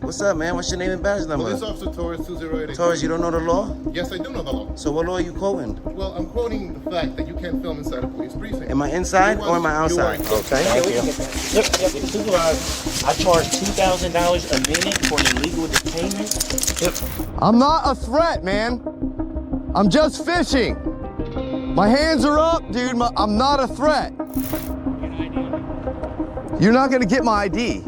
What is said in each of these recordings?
What's up, man? What's your name and badge number? Police Officer Torres 208. Torres, you don't know the law? Yes, I do know the law. So what law are you quoting? Well, I'm quoting the fact that you can't film inside a police precinct. Am I inside or am I outside? You are. Thank you. Yep. Supervisor, I charge $2,000 a minute for an illegal detainment. Yep. I'm not a threat, man. I'm just fishing. My hands are up, dude. I'm not a threat. You're not gonna get my ID.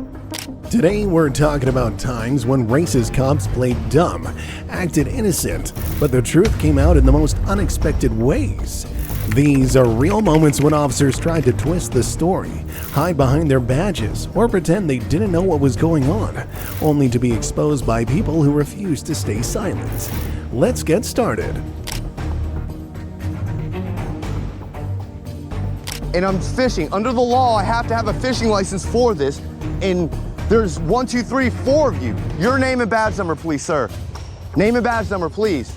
Today we're talking about times when racist cops played dumb, acted innocent, but the truth came out in the most unexpected ways. These are real moments when officers tried to twist the story, hide behind their badges, or pretend they didn't know what was going on, only to be exposed by people who refused to stay silent. Let's get started. And I'm fishing. Under the law, I have to have a fishing license for this. And there's 1, 2, 3, 4 of you. Your name and badge number, please, sir. Name and badge number, please.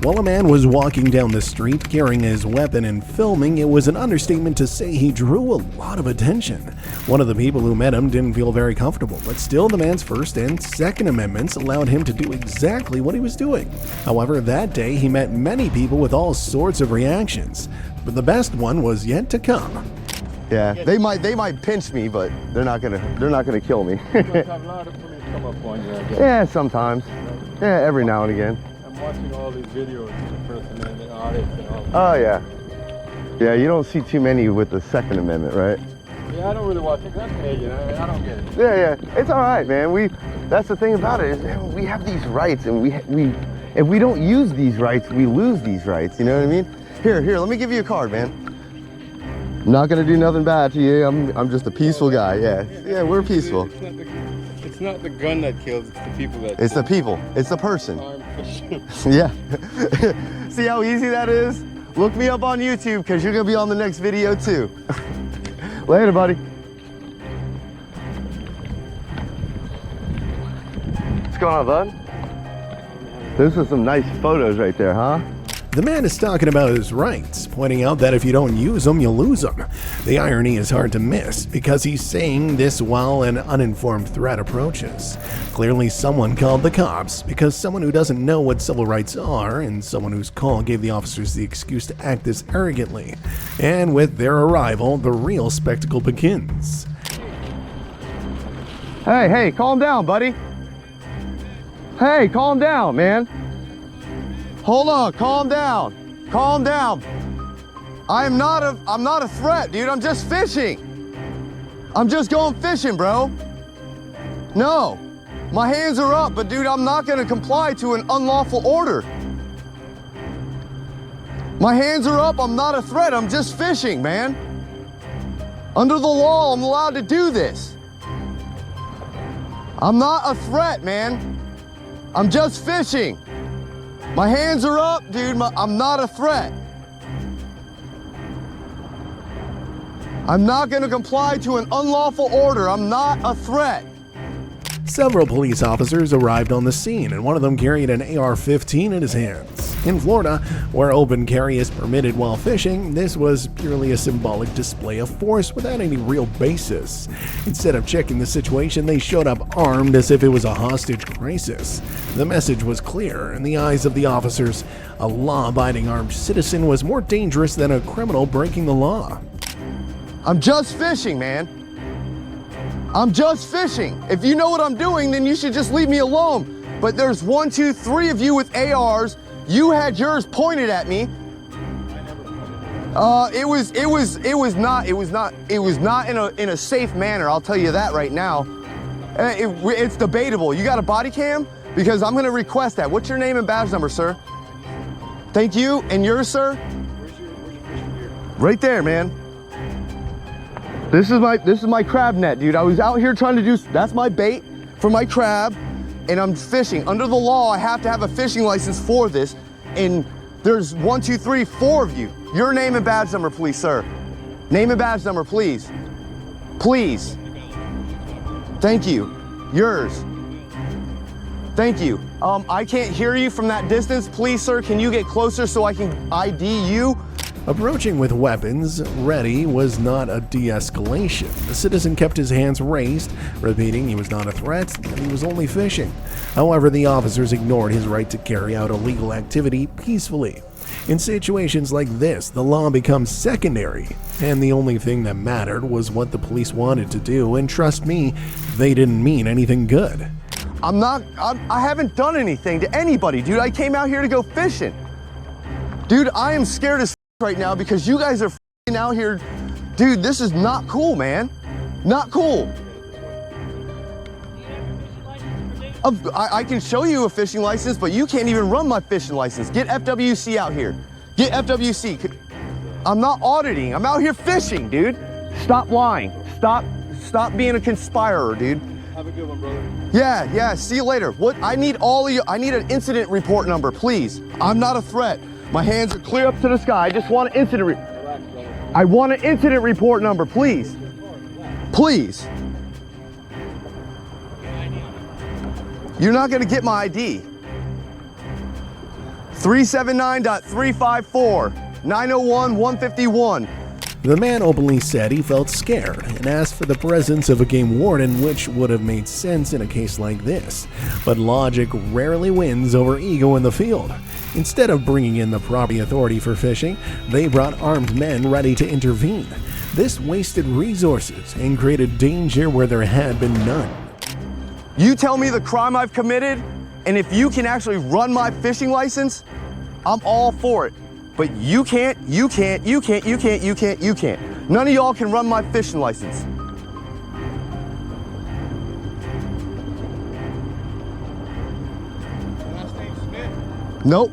While a man was walking down the street carrying his weapon and filming, it was an understatement to say he drew a lot of attention. One of the people who met him didn't feel very comfortable, but still the man's First and Second Amendments allowed him to do exactly what he was doing. However, that day he met many people with all sorts of reactions, but the best one was yet to come. Yeah, they might pinch me, but they're not gonna kill me. You must have a lot of police come up on you, I guess. Yeah, sometimes. Yeah, every now and again. I'm watching all these videos of the First Amendment audits and all that. Oh yeah. Yeah, you don't see too many with the Second Amendment, right? Yeah, I don't really watch it. That's Canadian. I don't get it. Yeah, it's all right, man. That's the thing about it is, man, we have these rights, and we if we don't use these rights, we lose these rights. You know what I mean? Here, let me give you a card, man. I'm not gonna do nothing bad to you. I'm just a peaceful guy. Yeah, we're peaceful. It's not the gun that kills. It's the people that. It's the people. It's the person. Armed fish. Yeah. See how easy that is? Look me up on YouTube because you're gonna be on the next video too. Later, buddy. What's going on, bud? Those are some nice photos right there, huh? The man is talking about his rights, pointing out that if you don't use them, you lose them. The irony is hard to miss, because he's saying this while an uninformed threat approaches. Clearly someone called the cops, because someone who doesn't know what civil rights are, and someone whose call gave the officers the excuse to act this arrogantly. And with their arrival, the real spectacle begins. Hey, calm down, buddy. Hey, calm down, man. Hold on, calm down. Calm down. I'm not a threat, dude. I'm just fishing. I'm just going fishing, bro. No. My hands are up, but dude, I'm not gonna comply to an unlawful order. My hands are up, I'm not a threat, I'm just fishing, man. Under the law, I'm allowed to do this. I'm not a threat, man. I'm just fishing. My hands are up, dude. I'm not a threat. I'm not gonna comply to an unlawful order. I'm not a threat. Several police officers arrived on the scene, and one of them carried an AR-15 in his hands. In Florida, where open carry is permitted while fishing, this was purely a symbolic display of force without any real basis. Instead of checking the situation, they showed up armed as if it was a hostage crisis. The message was clear in the eyes of the officers. A law-abiding armed citizen was more dangerous than a criminal breaking the law. I'm just fishing, man. I'm just fishing. If you know what I'm doing, then you should just leave me alone. But there's 1, 2, 3 of you with ARs. You had yours pointed at me. It was not in a safe manner. I'll tell you that right now. It's debatable. You got a body cam? Because I'm gonna request that. What's your name and badge number, sir? Thank you. And yours, sir? Where's your fishing gear? Right there, man. This is my crab net, dude. I was out here trying to that's my bait for my crab, and I'm fishing. Under the law, I have to have a fishing license for this, and there's 1, 2, 3, 4 of you. Your name and badge number, please, sir. Name and badge number, please. Please. Thank you. Yours. Thank you. I can't hear you from that distance. Please, sir, can you get closer so I can ID you? Approaching with weapons ready was not a de-escalation. The citizen kept his hands raised, repeating he was not a threat and he was only fishing. However, the officers ignored his right to carry out illegal activity peacefully. In situations like this, the law becomes secondary, and the only thing that mattered was what the police wanted to do, and trust me, they didn't mean anything good. I haven't done anything to anybody, dude. I came out here to go fishing. Dude, I am scared as right now because you guys are out here. Dude, this is not cool, man. Not cool. I can show you a fishing license, but you can't even run my fishing license. Get FWC out here. Get FWC. I'm not auditing. I'm out here fishing, dude. Stop lying. Stop being a conspirer, dude. Have a good one, brother. Yeah, see you later. What I need all of you, I need an incident report number, please. I'm not a threat. My hands are clear up to the sky. I just want an incident I want an incident report number, please. Please. You're not gonna get my ID. 379.354, 901-151. The man openly said he felt scared and asked for the presence of a game warden, which would have made sense in a case like this. But logic rarely wins over ego in the field. Instead of bringing in the property authority for fishing, they brought armed men ready to intervene. This wasted resources and created danger where there had been none. You tell me the crime I've committed, and if you can actually run my fishing license, I'm all for it. But you can't. None of y'all can run my fishing license. Last name Smith. Nope.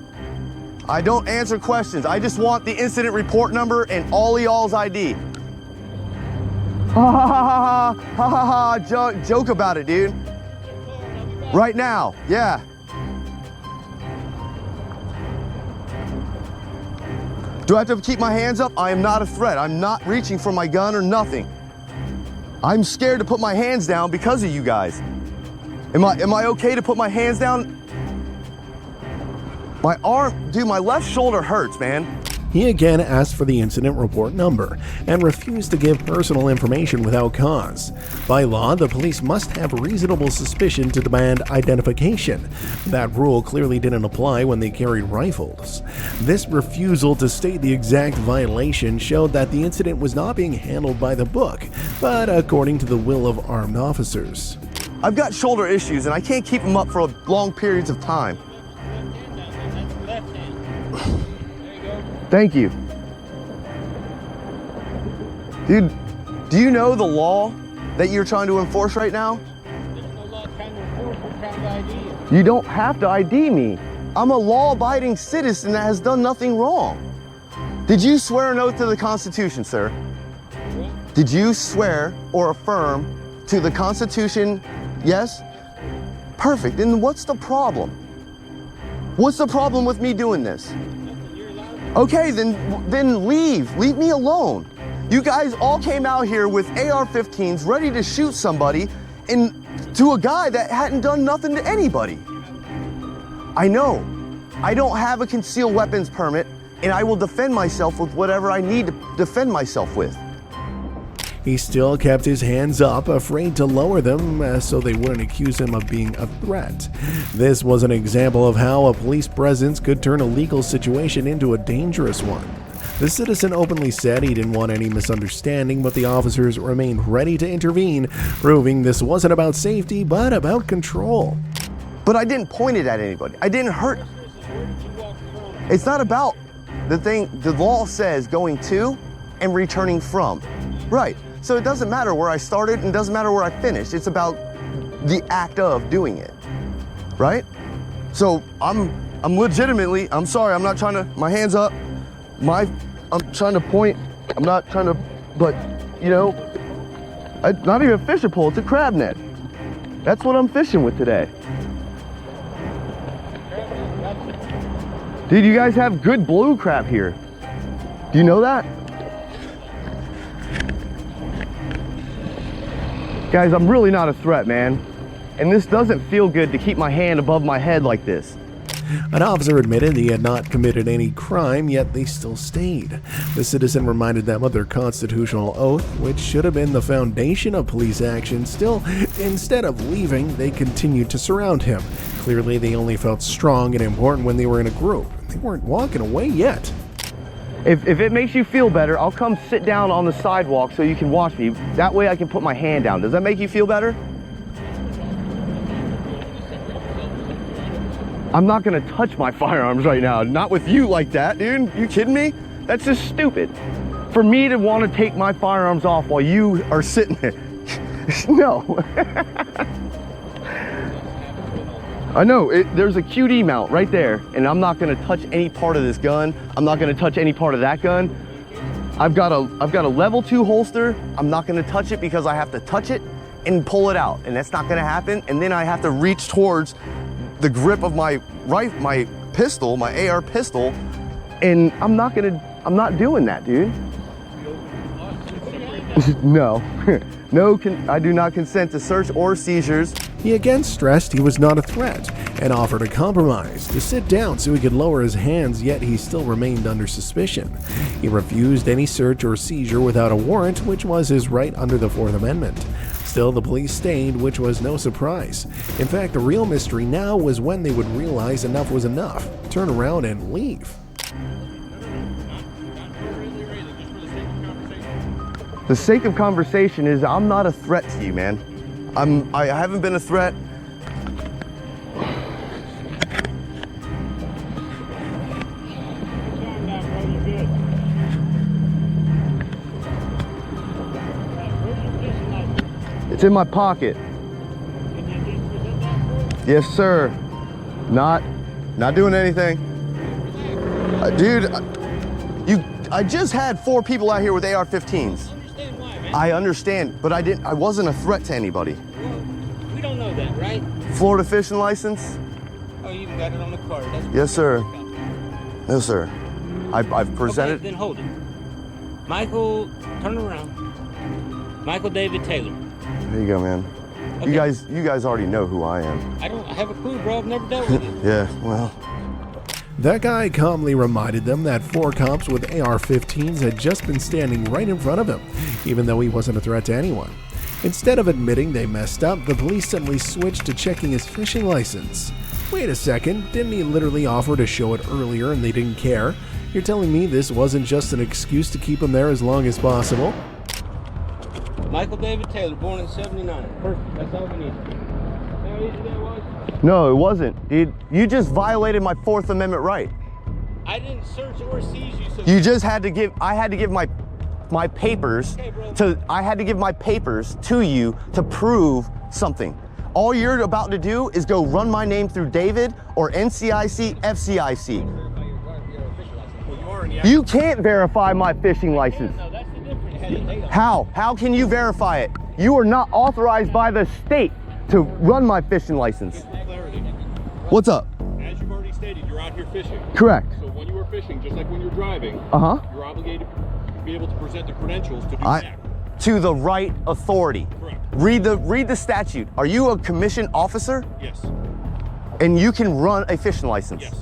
I don't answer questions. I just want the incident report number and all of y'all's ID. Ha ha ha ha ha ha ha. Joke about it, dude. Right now, yeah. Do I have to keep my hands up? I am not a threat. I'm not reaching for my gun or nothing. I'm scared to put my hands down because of you guys. Am I okay to put my hands down? My arm, dude, my left shoulder hurts, man. He again asked for the incident report number and refused to give personal information without cause. By law, the police must have reasonable suspicion to demand identification. That rule clearly didn't apply when they carried rifles. This refusal to state the exact violation showed that the incident was not being handled by the book, but according to the will of armed officers. I've got shoulder issues and I can't keep them up for long periods of time. Thank you. Dude, do you know the law that you're trying to enforce right now? There's no law trying to enforce. We're trying to ID you. You don't have to ID me. I'm a law-abiding citizen that has done nothing wrong. Did you swear an oath to the Constitution, sir? What? Did you swear or affirm to the Constitution? Yes? Perfect. Then what's the problem? What's the problem with me doing this? Okay, then leave. Leave me alone. You guys all came out here with AR-15s ready to shoot somebody and to a guy that hadn't done nothing to anybody. I know. I don't have a concealed weapons permit, and I will defend myself with whatever I need to defend myself with. He still kept his hands up, afraid to lower them so they wouldn't accuse him of being a threat. This was an example of how a police presence could turn a legal situation into a dangerous one. The citizen openly said he didn't want any misunderstanding, but the officers remained ready to intervene, proving this wasn't about safety, but about control. But I didn't point it at anybody. I didn't hurt. It's not about the thing. The law says going to and returning from. Right. So it doesn't matter where I started and it doesn't matter where I finished. It's about the act of doing it. Right? So I'm legitimately, I'm sorry, I'm not trying to, my hands up. I'm trying to point. I'm not trying to, but you know, not even a fishing pole, it's a crab net. That's what I'm fishing with today. Dude, you guys have good blue crab here. Do you know that? Guys, I'm really not a threat, man. And this doesn't feel good to keep my hand above my head like this. An officer admitted he had not committed any crime, yet they still stayed. The citizen reminded them of their constitutional oath, which should have been the foundation of police action. Still, instead of leaving, they continued to surround him. Clearly, they only felt strong and important when they were in a group. They weren't walking away yet. If it makes you feel better, I'll come sit down on the sidewalk so you can watch me. That way I can put my hand down. Does that make you feel better? I'm not gonna touch my firearms right now. Not with you like that, dude. You kidding me? That's just stupid. For me to want to take my firearms off while you are sitting there. No. I know, there's a QD mount right there, and I'm not gonna touch any part of this gun. I'm not gonna touch any part of that gun. I've got a level 2 holster. I'm not gonna touch it because I have to touch it and pull it out, and that's not gonna happen. And then I have to reach towards the grip of my pistol, my AR pistol, and I'm not doing that, dude. No, no, I do not consent to search or seizures. He again stressed he was not a threat and offered a compromise to sit down so he could lower his hands, yet he still remained under suspicion. He refused any search or seizure without a warrant, which was his right under the Fourth Amendment. Still, the police stayed, which was no surprise. In fact, the real mystery now was when they would realize enough was enough, turn around and leave. The sake of conversation is I'm not a threat to you, man. I haven't been a threat. It's in my pocket. Yes, sir. Not doing anything. Dude, I just had 4 people out here with AR-15s. I understand, but I wasn't a threat to anybody. Well, we don't know that, right? Florida fishing license? Oh, you even got it on the card. That's Yes, sir. No, sir. I've presented. Okay, then hold it. Michael, turn around. Michael David Taylor. There you go, man. Okay. You guys already know who I am. I have a clue, bro. I've never dealt with it. Yeah, well. That guy calmly reminded them that 4 cops with AR-15s had just been standing right in front of him, even though he wasn't a threat to anyone. Instead of admitting they messed up, the police suddenly switched to checking his fishing license. Wait a second, didn't he literally offer to show it earlier and they didn't care? You're telling me this wasn't just an excuse to keep him there as long as possible? Michael David Taylor, born in '79. Perfect. That's all we need. How easy that was? No, it wasn't, dude. You just violated my Fourth Amendment right. I didn't search or seize you. So You just had to give. I had to give my papers I had to give my papers to you to prove something. All you're about to do is go run my name through David or NCIC, FCIC. You can't verify my fishing license. No, that's the difference. How? How can you verify it? You are not authorized by the state to run my fishing license. What's up? As you've already stated, you're out here fishing. Correct. So when you are fishing, just like when you're driving, you're obligated to be able to present the credentials to do that. To the right authority. Correct. Read the statute. Are you a commissioned officer? Yes. And you can run a fishing license? Yes.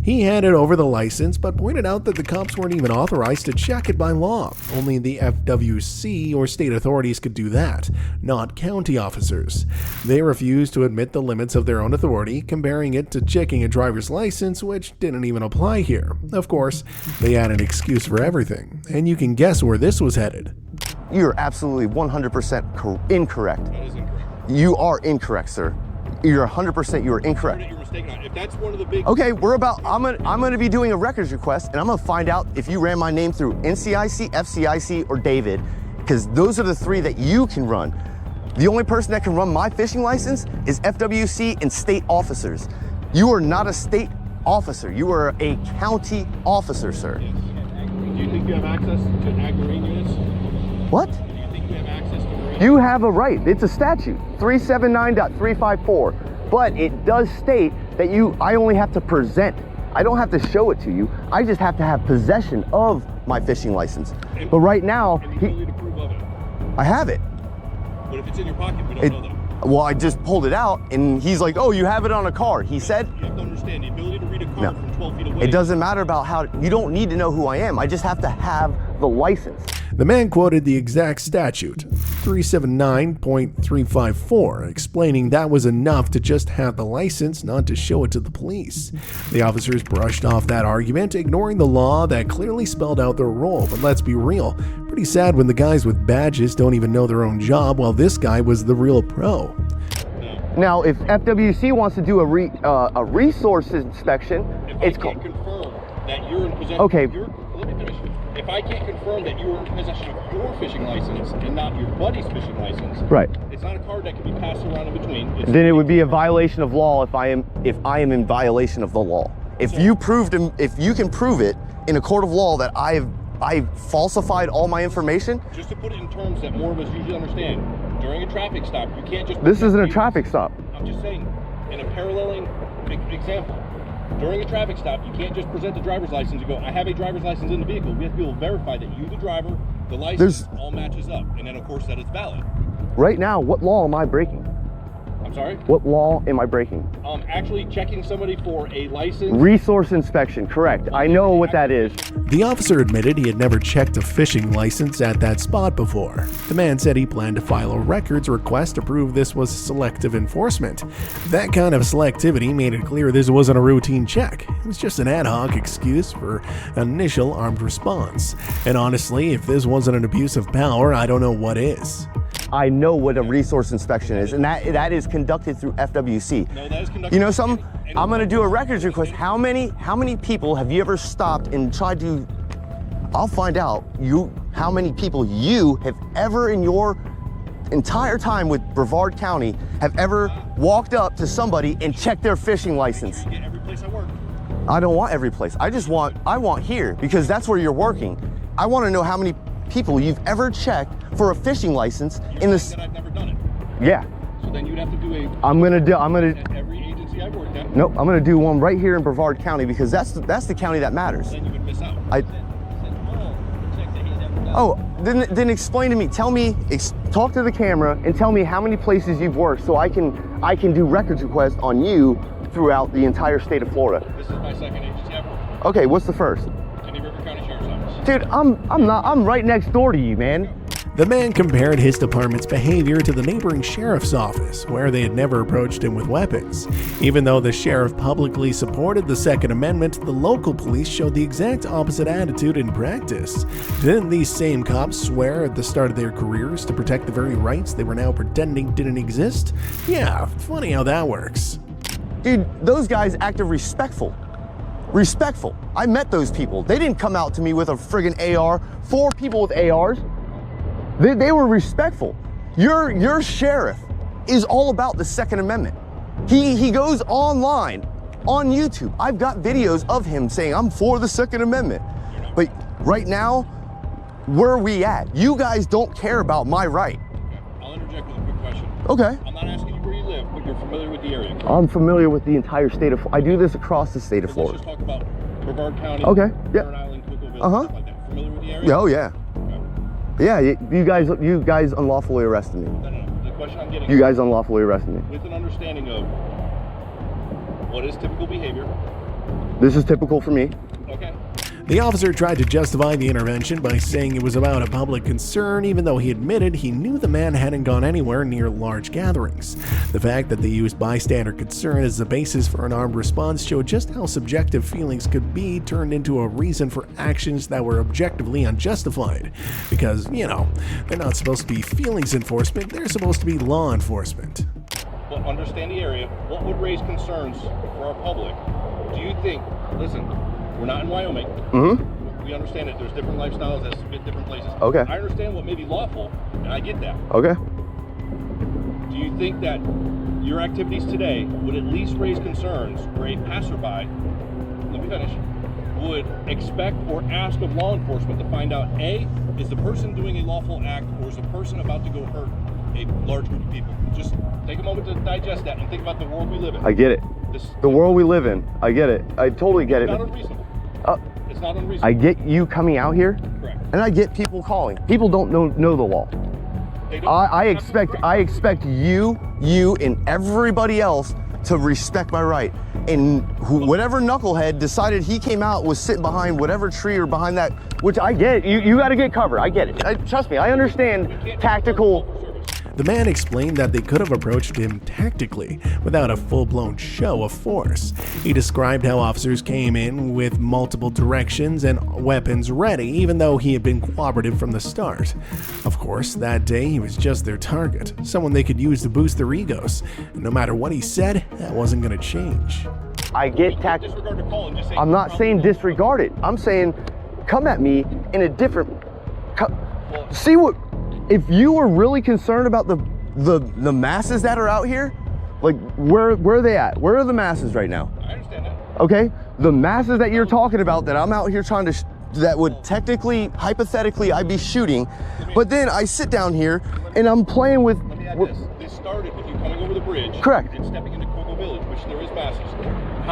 He handed over the license, but pointed out that the cops weren't even authorized to check it by law. Only the FWC or state authorities could do that, not county officers. They refused to admit the limits of their own authority, comparing it to checking a driver's license, which didn't even apply here. Of course, they had an excuse for everything, and you can guess where this was headed. You're absolutely 100% incorrect. That is incorrect. You are incorrect, sir. You're 100%. You are incorrect. You're mistaken on. If that's one of the big. Okay, I'm gonna be doing a records request, and I'm gonna find out if you ran my name through NCIC, FCIC, or David, because those are the 3 that you can run. The only person that can run my fishing license is FWC and state officers. You are not a state officer. You are a county officer, sir. Yes. Do you think you have access to ag marine units? What? Do you think you have access to marine? You have a right. It's a statute, 379.354. But it does state that I only have to present. I don't have to show it to you. I just have to have possession of my fishing license. But right now, And the ability to prove of it. I have it. But if it's in your pocket, we don't know that. Well, I just pulled it out, and he's like, oh, you have it on a card. He said, You have to understand the ability to read a card from 12 feet away. it doesn't matter about how, you don't need to know who I am. I just have to have the license. The man quoted the exact statute, 379.354, explaining that was enough to just have the license, not to show it to the police. The officers brushed off that argument, ignoring the law that clearly spelled out their role. But let's be real, pretty sad when the guys with badges don't even know their own job, while this guy was the real pro. Now, if FWC wants to do a resource inspection, it's called. If I can't confirm that you're in possession. Okay. Let me finish. If I can't confirm that you're in possession of your fishing license and not your buddy's fishing license, right? It's not a card that can be passed around in between. Then it would be a violation of law if I am in violation of the law. If you can prove it in a court of law that I falsified all my information. Just to put it in terms that more of us usually understand, during a traffic stop, you can't just. This isn't a traffic stop. I'm just saying, in a paralleling example. During a traffic stop, you can't just present the driver's license and go, I have a driver's license in the vehicle. We have to be able to verify that you, the driver, the license, all matches up. And then, of course, that it's valid. Right now, what law am I breaking? I'm sorry? What law am I breaking? Actually checking somebody for a license. Resource inspection, correct. I know what that is. The officer admitted he had never checked a fishing license at that spot before. The man said he planned to file a records request to prove this was selective enforcement. That kind of selectivity made it clear this wasn't a routine check. It was just an ad hoc excuse for initial armed response. And honestly, if this wasn't an abuse of power, I don't know what is. I know what a resource inspection is, and that is conducted through FWC. No, that is conducted. You know something? I'm gonna do a records request. How many people have you ever stopped and tried to? I'll find out how many people you have ever in your entire time with Brevard County have ever walked up to somebody and checked their fishing license. Get every place I work. I don't want every place. I want here because that's where you're working. I want to know how many people you've ever checked for a fishing license in this. That I've never done it. Yeah. So then you'd have to do a. I'm gonna. At every agency I've worked at. Nope. I'm gonna do one right here in Brevard County because that's the county that matters. Then you would miss out. Then explain to me. Tell me. Talk to the camera and tell me how many places you've worked so I can do records requests on you throughout the entire state of Florida. This is my second agency I've worked. Okay. What's the first? Kenny River County Sheriff's Office. Dude, I'm right next door to you, man. The man compared his department's behavior to the neighboring sheriff's office, where they had never approached him with weapons. Even though the sheriff publicly supported the Second Amendment, the local police showed the exact opposite attitude in practice. Didn't these same cops swear at the start of their careers to protect the very rights they were now pretending didn't exist? Yeah, funny how that works. Dude, those guys acted respectful. Respectful. I met those people. They didn't come out to me with a friggin' AR. 4 people with ARs. They were respectful. Your sheriff is all about the Second Amendment. He goes online, on YouTube. I've got videos of him saying, I'm for the Second Amendment. But right now, where are we at? You guys don't care about my right. I'll interject with a quick question. Okay. I'm not asking you where you live, but you're familiar with the area. I'm familiar with the entire state of Florida. I do this across the state of Let's Florida. just talk about Brevard County, Okay, yeah. Barron Island, Cocoa Village, Uh-huh. stuff like that. Familiar with the area? Oh yeah. Yeah, you guys unlawfully arrested me. No. The question I'm getting. You guys unlawfully arrested me. With an understanding of what is typical behavior. This is typical for me. Okay. The officer tried to justify the intervention by saying it was about a public concern, even though he admitted he knew the man hadn't gone anywhere near large gatherings. The fact that they used bystander concern as the basis for an armed response showed just how subjective feelings could be turned into a reason for actions that were objectively unjustified. Because, they're not supposed to be feelings enforcement, they're supposed to be law enforcement. Well, understand the area. What would raise concerns for our public? Do you think, listen, we're not in Wyoming. Mm-hmm. We understand that there's different lifestyles that fit different places. Okay. I understand what may be lawful, and I get that. Okay. Do you think that your activities today would at least raise concerns where a passerby, let me finish, would expect or ask of law enforcement to find out, A, is the person doing a lawful act or is the person about to go hurt a large group of people? Just take a moment to digest that and think about the world we live in. I get it. The world we live in. I get it. I totally get it. It's not unreasonable. It's not unreasonable. I get you coming out here. Correct. And I get people calling. People don't know the law. They don't I have to expect you and everybody else to respect my right. And whatever knucklehead decided he came out was sitting behind whatever tree or behind that, which I get. You got to get cover. I get it. Trust me, I understand tactical. The man explained that they could have approached him tactically, without a full-blown show of force. He described how officers came in with multiple directions and weapons ready, even though he had been cooperative from the start. Of course, that day he was just their target, someone they could use to boost their egos. And no matter what he said, that wasn't going to change. I get disregard the call and just say, I'm not saying disregard it. I'm saying come at me in a different. See what? If you were really concerned about the masses that are out here, like where are they at? Where are the masses right now? I understand that. Okay, the masses that you're talking about that I'm out here trying to, that would technically, hypothetically, I'd be shooting, but then I sit down here and I'm playing with. Let me add this. This started with you coming over the bridge. Correct. And stepping into Coco Village, which there is masses.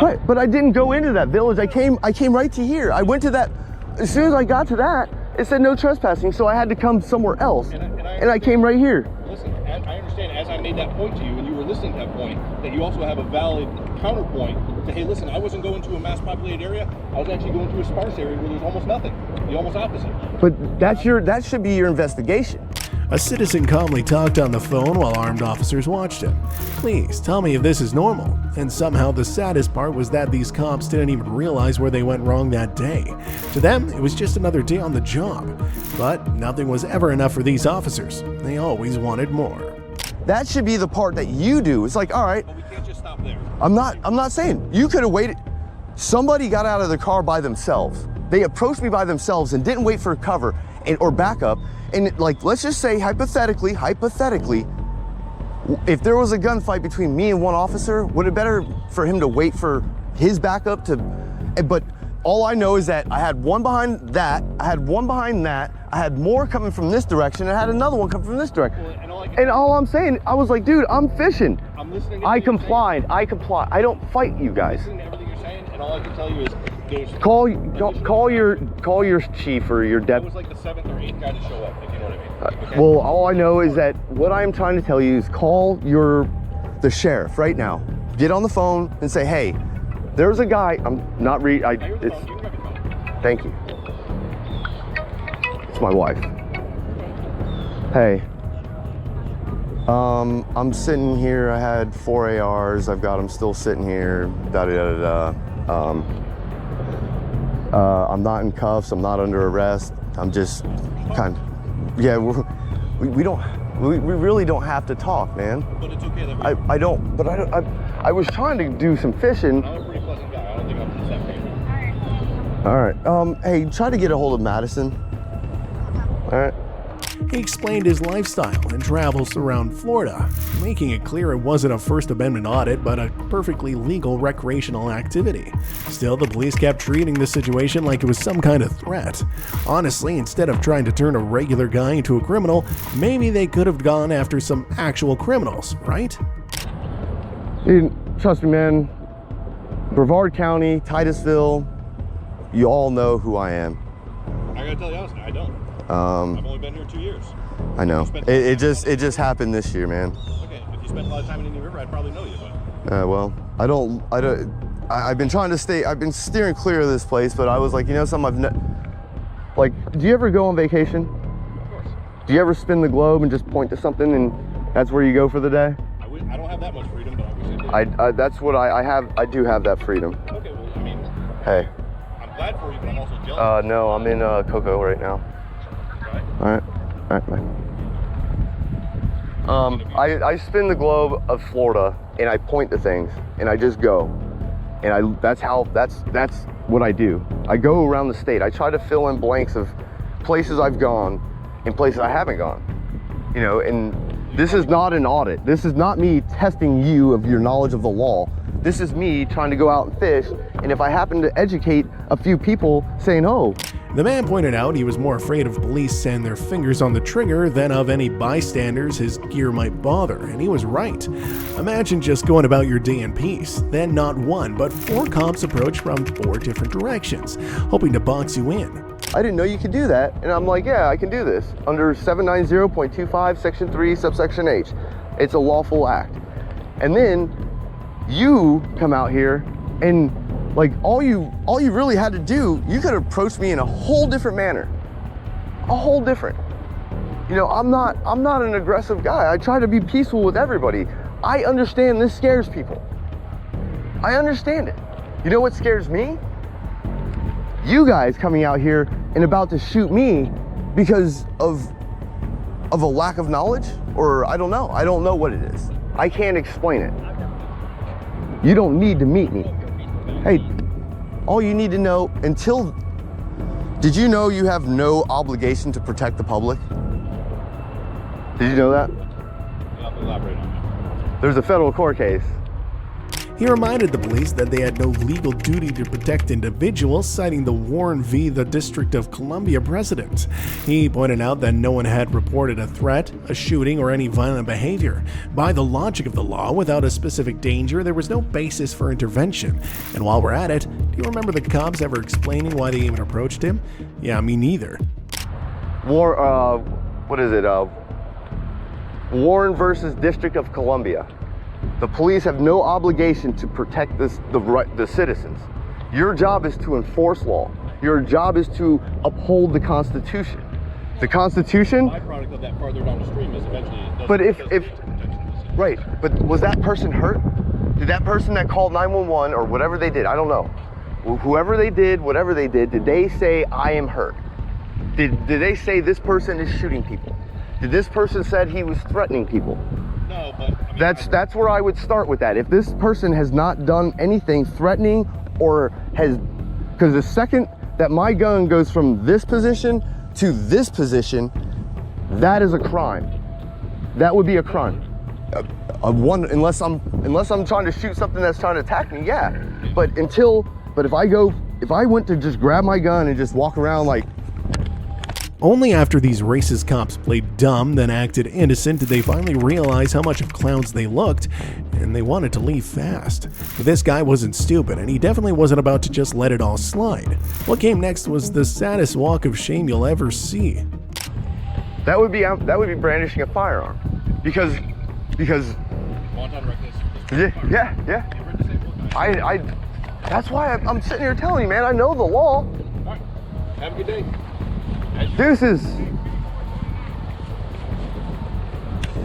Right, but I didn't go into that village. I came right to here. I went to that. As soon as I got to that, it said no trespassing, so I had to come somewhere else, and I came right here. Listen, I understand as I made that point to you, and you were listening to that point, that you also have a valid counterpoint to, hey, listen, I wasn't going to a mass populated area. I was actually going to a sparse area where there's almost nothing. The almost opposite. But that should be your investigation. A citizen calmly talked on the phone while armed officers watched him. Please tell me if this is normal. And somehow the saddest part was that these cops didn't even realize where they went wrong that day. To them, it was just another day on the job. But nothing was ever enough for these officers. They always wanted more. That should be the part that you do. It's like, all right, But we can't just stop there. I'm not saying you could have waited. Somebody got out of the car by themselves. They approached me by themselves and didn't wait for cover or backup. And like, let's just say hypothetically, if there was a gunfight between me and one officer, would it better for him to wait for his backup to? But all I know is that I had one behind that, I had one behind that, I had more coming from this direction, and I had another one coming from this direction. Well, and all I'm saying, I was like, dude, I'm fishing. I'm listening to I everything you're saying. complied. I don't fight you guys. Listening to everything you're saying, and all I can tell you is there's Call your chief or your I deputy. was like the 7th or 8th guy to show up, if you know what I mean. Okay? Well, all I know is that what I'm trying to tell you is call the sheriff right now. Get on the phone and say, hey, there's a guy. I'm not read. Now you're the phone. You can grab your phone. Thank you. It's my wife. Hey. I'm sitting here. I had 4 ARs. I've got them still sitting here. I'm not in cuffs. I'm not under arrest. I'm just kind of, yeah, we really don't have to talk, man. But it's okay that we I was trying to do some fishing. I'm a pretty pleasant guy. I don't think I'm just that famous. All right. Hey, try to get a hold of Madison. All right. He explained his lifestyle and travels around Florida, making it clear it wasn't a First Amendment audit, but a perfectly legal recreational activity. Still, the police kept treating the situation like it was some kind of threat. Honestly, instead of trying to turn a regular guy into a criminal, maybe they could have gone after some actual criminals, right? Dude, trust me, man. Brevard County, Titusville, you all know who I am. I gotta tell you honestly, I don't. I've only been here 2 years. I know. It just happened this year, man. Okay, if you spent a lot of time in Indian River, I'd probably know you, but. Well, I've been trying to stay, I've been steering clear of this place, but I was like, you know something, like, do you ever go on vacation? Of course. Do you ever spin the globe and just point to something and that's where you go for the day? I don't have that much freedom, but I wish I did. That's what I have, I do have that freedom. Okay, well, I mean, Hey. I'm glad for you, but I'm also jealous. No, I'm in Cocoa right now. Right? All right, bye. I spin the globe of Florida and I point to things and I just go, and that's what I do. I go around the state. I try to fill in blanks of places I've gone and places I haven't gone. You know, and this is not an audit. This is not me testing you of your knowledge of the law. This is me trying to go out and fish, and if I happen to educate a few people saying, oh. The man pointed out he was more afraid of police and their fingers on the trigger than of any bystanders his gear might bother, and he was right. Imagine just going about your day in peace, then not one, but 4 cops approach from 4 different directions, hoping to box you in. I didn't know you could do that. And I'm like, yeah, I can do this under 790.25 section 3 subsection H. It's a lawful act. And then you come out here and like all you really had to do, you could approach me in a whole different manner. A whole different. You know, I'm not an aggressive guy. I try to be peaceful with everybody. I understand this scares people. I understand it. You know what scares me? You guys coming out here and about to shoot me because of a lack of knowledge, or I don't know. I don't know what it is. I can't explain it. You don't need to meet me. Hey, all you need to know did you know you have no obligation to protect the public? Did you know that? Elaborate on that. There's a federal court case. He reminded the police that they had no legal duty to protect individuals, citing the Warren v. the District of Columbia precedent. He pointed out that no one had reported a threat, a shooting, or any violent behavior. By the logic of the law, without a specific danger, there was no basis for intervention. And while we're at it, do you remember the cops ever explaining why they even approached him? Yeah, me neither. Warren versus District of Columbia. The police have no obligation to protect the citizens. Your job is to enforce law. Your job is to uphold the Constitution. The Constitution. Byproduct of that farther down the stream is eventually. Right, but was that person hurt? Did that person that called 911 or whatever they did, I don't know. Whoever they did, whatever they did they say I am hurt? Did they say this person is shooting people? Did this person said he was threatening people? No, but I mean, That's where I would start with that. If this person has not done anything threatening or because the second that my gun goes from this position to this position, that is a crime. That would be a crime. Unless I'm trying to shoot something that's trying to attack me, yeah. But if I went to just grab my gun and just walk around like. Only after these racist cops played dumb, then acted innocent, did they finally realize how much of clowns they looked, and they wanted to leave fast. But this guy wasn't stupid, and he definitely wasn't about to just let it all slide. What came next was the saddest walk of shame you'll ever see. That would be brandishing a firearm, because. Yeah. That's why I'm sitting here telling you, man. I know the law. all right. Have a good day. Deuces.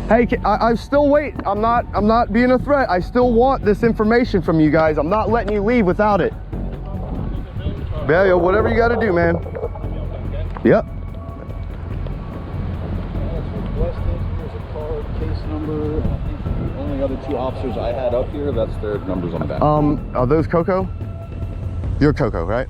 Hey, I still wait. I'm not being a threat. I still want this information from you guys. I'm not letting you leave without it. Yeah, whatever you got to do, man. Yep. Here's a card, case number. I think the only other two officers I had up here, that's their numbers on the back. Are those Coco? You're Coco, right?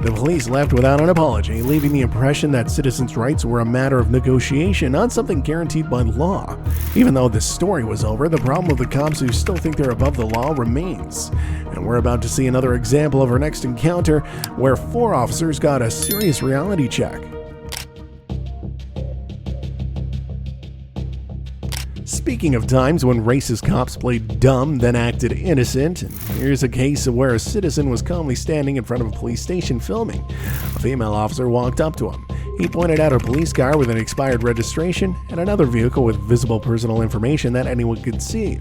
The police left without an apology, leaving the impression that citizens' rights were a matter of negotiation, not something guaranteed by law. Even though this story was over, the problem with the cops who still think they're above the law remains. And we're about to see another example of our next encounter, where 4 officers got a serious reality check. Speaking of times when racist cops played dumb, then acted innocent, here's a case of where a citizen was calmly standing in front of a police station filming. A female officer walked up to him. He pointed out a police car with an expired registration and another vehicle with visible personal information that anyone could see.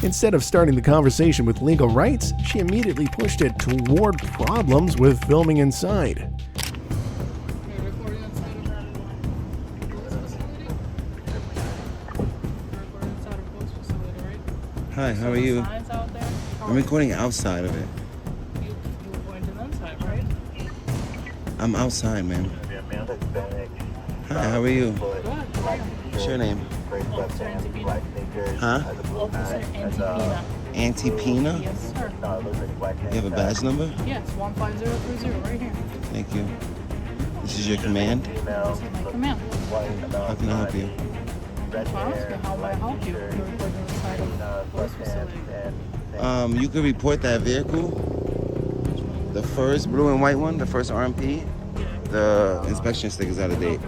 Instead of starting the conversation with legal rights, she immediately pushed it toward problems with filming inside. Hi, how are you? I'm recording outside of it. You're going to the inside, right? I'm outside, man. Hi, how are you? Good. What's your name? Officer Antipina. Huh? Officer Antipina. Antipina? Yes, sir. You have a badge number? Yes, 15030 right here. Thank you. This is your command? This is my command. How can I help you? How may I help you? You're recording inside of the police facility. You could report that vehicle. The first blue and white one, the first RMP. The inspection sticker's out of date.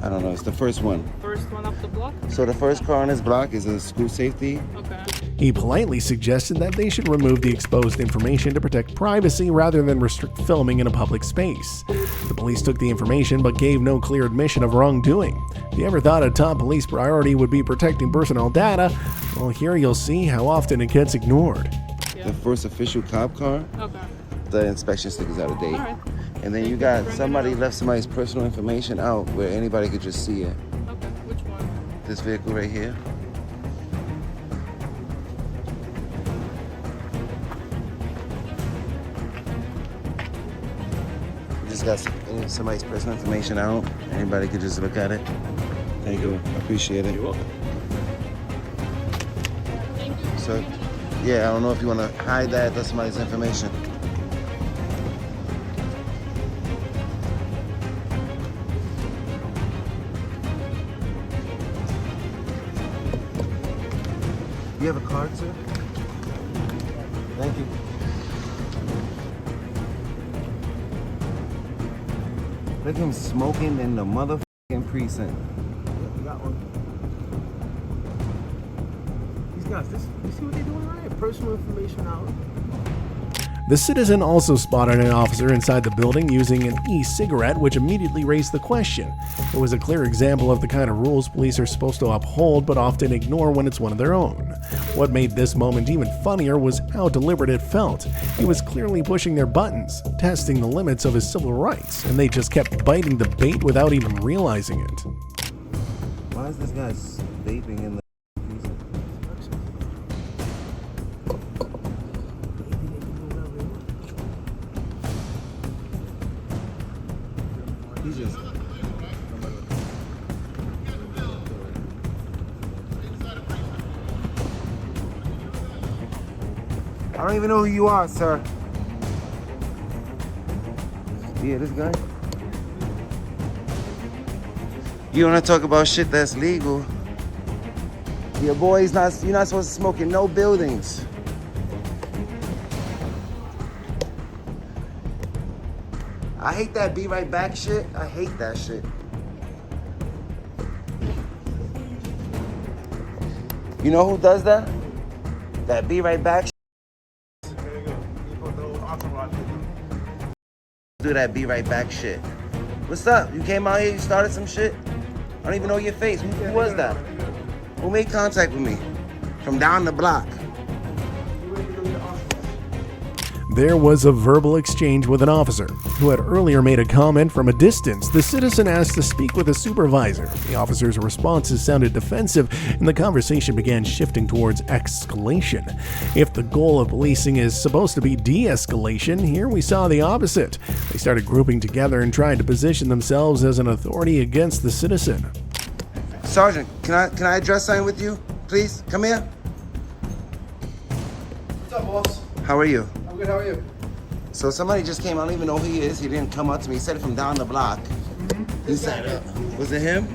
I don't know, it's the first one. First one up the block? So the first car on this block is a school safety. Okay. He politely suggested that they should remove the exposed information to protect privacy rather than restrict filming in a public space. The police took the information but gave no clear admission of wrongdoing. If you ever thought a top police priority would be protecting personal data, well, here you'll see how often it gets ignored. The first official cop car, Okay. the inspection sticker's out of date. All right. And then you got somebody left somebody's personal information out where anybody could just see it. Okay. Which one? This vehicle right here. Just got somebody's personal information out. Anybody could just look at it. Thank you. Appreciate it. You're welcome. So, yeah, I don't know if you want to hide that. That's somebody's information. You have a card, sir? Thank you. Look at him smoking in the motherfucking precinct. You got one. These guys, you see what they're doing right here? Personal information out. The citizen also spotted an officer inside the building using an e-cigarette, which immediately raised the question. It was a clear example of the kind of rules police are supposed to uphold but often ignore when it's one of their own. What made this moment even funnier was how deliberate it felt. He was clearly pushing their buttons, testing the limits of his civil rights, and they just kept biting the bait without even realizing it. Why is this guy vaping in the precinct? He just... I don't even know who you are, sir. Yeah, this guy. You wanna talk about shit that's legal? Your boy's not, you're not supposed to smoke in no buildings. I hate that be right back shit. I hate that shit. You know who does that? That be right back shit. Do that be right back shit. What's up? You came out here, you started some shit? I don't even know your face. Who was that? Who made contact with me? From down the block. There was a verbal exchange with an officer who had earlier made a comment from a distance. The citizen asked to speak with a supervisor. The officer's responses sounded defensive, and the conversation began shifting towards escalation. If the goal of policing is supposed to be de-escalation, here we saw the opposite. They started grouping together and tried to position themselves as an authority against the citizen. Sergeant, can I address something with you? Please, come here. What's up, boss? How are you? I'm good, how are you? So somebody just came, I don't even know who he is. He didn't come up to me. He said it from down the block. He said, was it him?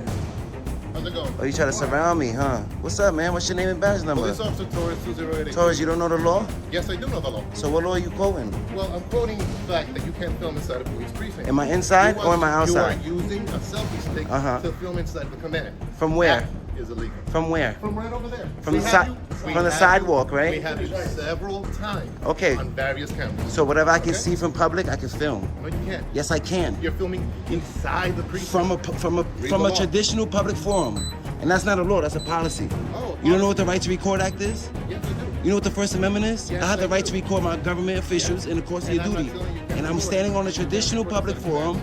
How's it going? Oh, you try to surround me, huh? What's up, man? What's your name and badge number? Police Officer Torres 208. Torres, you don't know the law? Yes, I do know the law. So what law are you quoting? Well, I'm quoting the fact that you can't film inside a police precinct. Am I inside or am I outside? You are using a selfie stick to film inside the command. From where? That is illegal. From where? From right over there. From the sidewalk, right? We have you several times. Okay. On various cameras. So whatever I can see from public, I can film. No, you can't. Yes, I can. You're filming inside the precinct. From a traditional public forum, and that's not a law. That's a policy. Oh, you don't know what the Right to Record Act is? Yes, I do. You know what the First Amendment is? Yes, I have the I right do. to record my government officials in the course of your And I'm duty. not telling you And can't I'm do it. standing on a traditional public forum.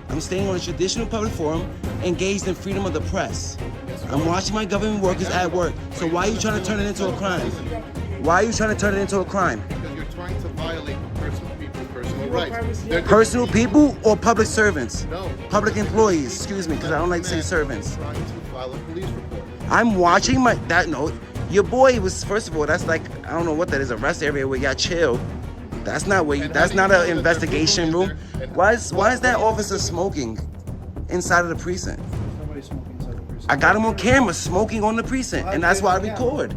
I'm standing on a traditional public forum, engaged in freedom of the press. I'm watching my government workers at work. So why are you trying to turn it into a crime? Why are you trying to turn it into a crime? Because you're trying to violate personal people's personal rights. Personal people or public servants? No. Public employees, excuse me, because I don't like to say servants. Trying to file a police report. I'm watching your boy was, first of all, that's like, I don't know what that is, a rest area where y'all chill. That's not where you, that's not an investigation room. Why is that officer smoking inside of the precinct? Somebody smoking inside the precinct. I got him on camera smoking on the precinct, and that's why I record.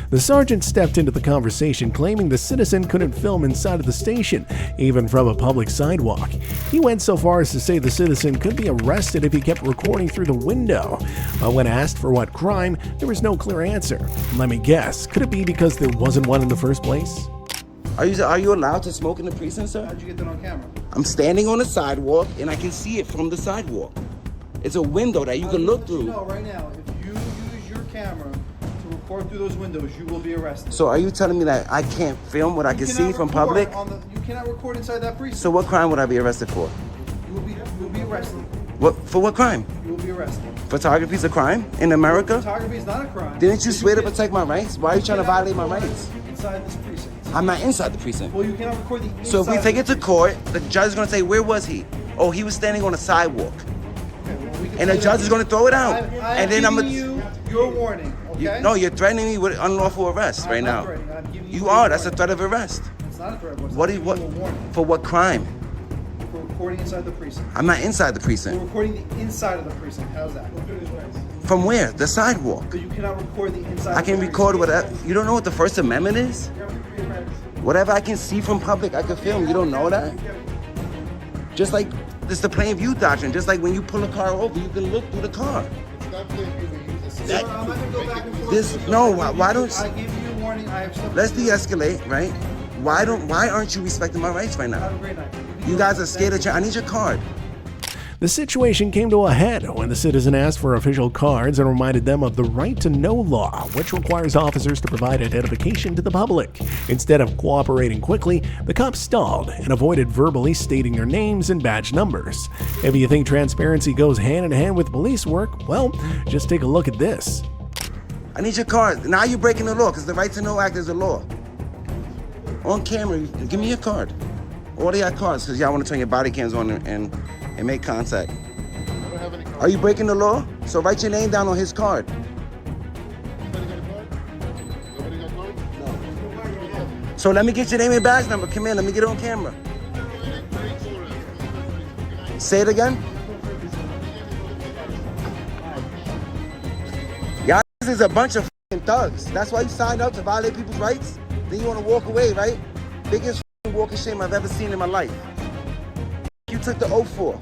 The sergeant stepped into the conversation, claiming the citizen couldn't film inside of the station, even from a public sidewalk. He went so far as to say the citizen could be arrested if he kept recording through the window. But when asked for what crime, there was no clear answer. Let me guess, could it be because there wasn't one in the first place? Are you allowed to smoke in the precinct, sir? How'd you get that on camera? I'm standing on the sidewalk and I can see it from the sidewalk. It's a window that you can look through. No, right now, if you use your camera to record through those windows, you will be arrested. So are you telling me that I can't film what I can see from public? You cannot record inside that precinct. So what crime would I be arrested for? You will be arrested. For what crime? You will be arrested. Photography is a crime in America? Photography is not a crime. Didn't you swear to protect my rights? Why are you trying to violate my rights? Inside this precinct. I'm not inside the precinct. Well, you cannot record the inside. So if we take it to court, the judge is going to say, where was he? Oh, he was standing on a sidewalk. And the judge is going to throw it out. And then I'm giving you your warning, okay? No, you're threatening me with unlawful arrest right now. I'm giving You are. That's a threat of arrest. It's not a threat of arrest. What? For what crime? For recording inside the precinct. I'm not inside the We're precinct. recording the inside of the precinct. How's that? From where? The sidewalk. But you cannot record the inside. I can record whatever. You don't know what the First Amendment is? Whatever I can see from public, I can film. You don't know that? Just like this, the plain view doctrine. Just like when you pull a car over, you can look through the car. It's not plain view. I'm not gonna go back and forth. This no. Why don't? I give you a warning. I have something. Let's de-escalate, right? Why aren't you respecting my rights right now? Have a great night. You guys are scared of. I need your card. The situation came to a head when the citizen asked for official cards and reminded them of the right to know law, which requires officers to provide identification to the public. Instead of cooperating quickly, the cops stalled and avoided verbally stating their names and badge numbers. If you think transparency goes hand in hand with police work, well, just take a look at this. I need your card. Now you're breaking the law because the Right to Know Act is a law. On camera, give me your card. All of y'all cards because y'all want to turn your body cams on and make contact. I don't have any cards. Are you breaking the law? So write your name down on his card. Nobody got a card? Nobody got cards? So let me get your name and badge number. Come in, let me get it on camera. Say it again. Y'all is a bunch of f***ing thugs. That's why you signed up to violate people's rights? Then you want to walk away, right? Biggest f***ing walk of shame I've ever seen in my life. You took the oath for?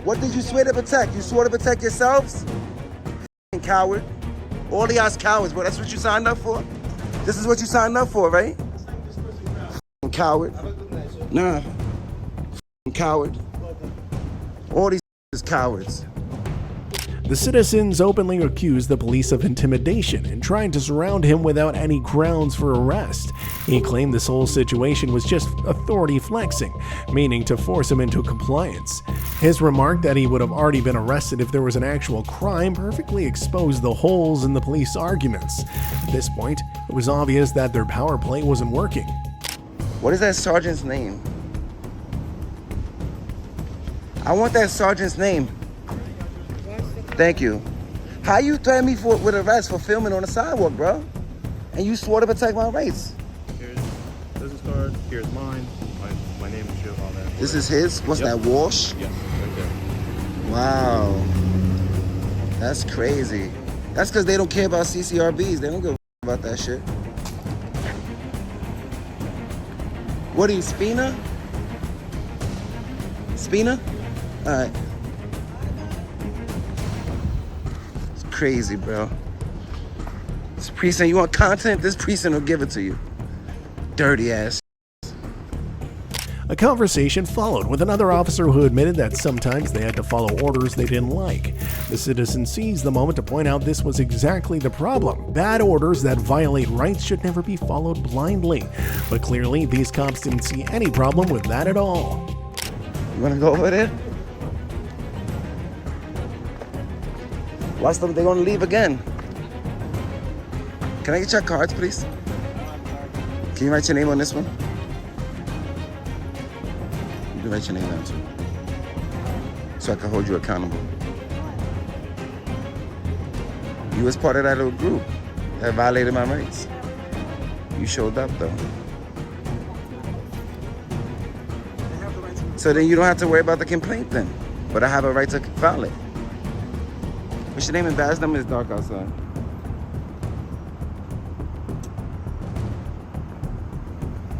What did you swear to protect? You swore to protect yourselves? F***ing coward. All of y'all's cowards, bro. That's what you signed up for? This is what you signed up for, right? F***ing coward. Nah. F***ing coward. All these is cowards. The citizens openly accused the police of intimidation and trying to surround him without any grounds for arrest. He claimed this whole situation was just authority flexing, meaning to force him into compliance. His remark that he would have already been arrested if there was an actual crime perfectly exposed the holes in the police arguments. At this point, it was obvious that their power play wasn't working. What is that sergeant's name? I want that sergeant's name. Thank you. How you threaten me with arrest for filming on the sidewalk, bro? And you swore to protect my rights. Here's business card. Here's mine. My name and shit, all that. This is his? What's that, Walsh? Yes, right there. Wow. That's crazy. That's because they don't care about CCRBs. They don't give a about that shit. What are you, Spina? Spina? All right. Crazy, bro. This precinct, you want content? This precinct will give it to you. Dirty ass. A conversation followed with another officer who admitted that sometimes they had to follow orders they didn't like. The citizen seized the moment to point out this was exactly the problem. Bad orders that violate rights should never be followed blindly. But clearly, these cops didn't see any problem with that at all. You wanna go over there? Watch them, they're gonna leave again. Can I get your cards, please? Can you write your name on this one? You can write your name down too. So I can hold you accountable. You was part of that little group that violated my rights. You showed up though. So then you don't have to worry about the complaint then. But I have a right to file it. What's your name and badge number? It's dark outside.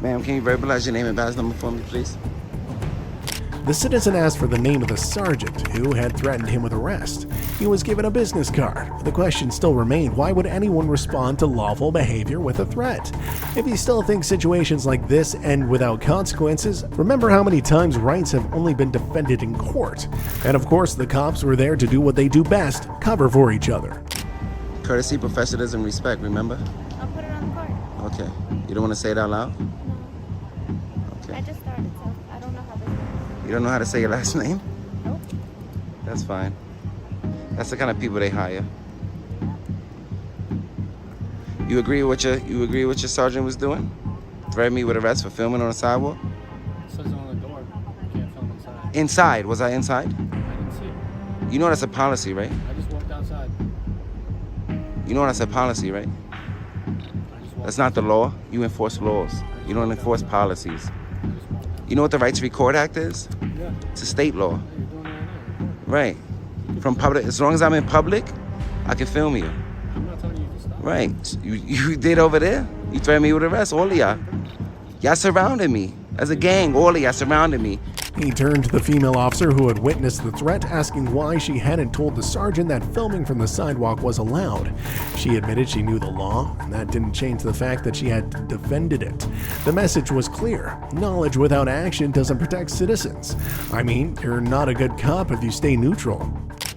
Ma'am, can you verbalize your name and badge number for me, please? The citizen asked for the name of the sergeant who had threatened him with arrest. He was given a business card. The question still remained, why would anyone respond to lawful behavior with a threat? If you still think situations like this end without consequences, remember how many times rights have only been defended in court. And of course, the cops were there to do what they do best, cover for each other. Courtesy, professionalism, respect, remember? I'll put it on the card. Okay. You don't want to say it out loud? No. Okay. I just started, so I don't know how this works. You don't know how to say your last name? Nope. That's fine. That's the kind of people they hire. You agree with your sergeant was doing? Threatened me with arrest for filming on the sidewalk? It says on the door, you can't film inside. Inside? Was I inside? I didn't see it. You know that's a policy, right? I just walked outside. You know that's a policy, right? That's not the law. You enforce laws. You don't enforce policies. You know what the Right to Record Act is? Yeah. It's a state law. You're doing it right now. Right. From public, as long as I'm in public, I can film you. I'm not telling you to stop. Right. You did over there. You threatened me with arrest, all of y'all. Y'all surrounded me. As a gang, all of y'all surrounded me. He turned to the female officer who had witnessed the threat, asking why she hadn't told the sergeant that filming from the sidewalk was allowed. She admitted she knew the law, and that didn't change the fact that she had defended it. The message was clear. Knowledge without action doesn't protect citizens. I mean, you're not a good cop if you stay neutral.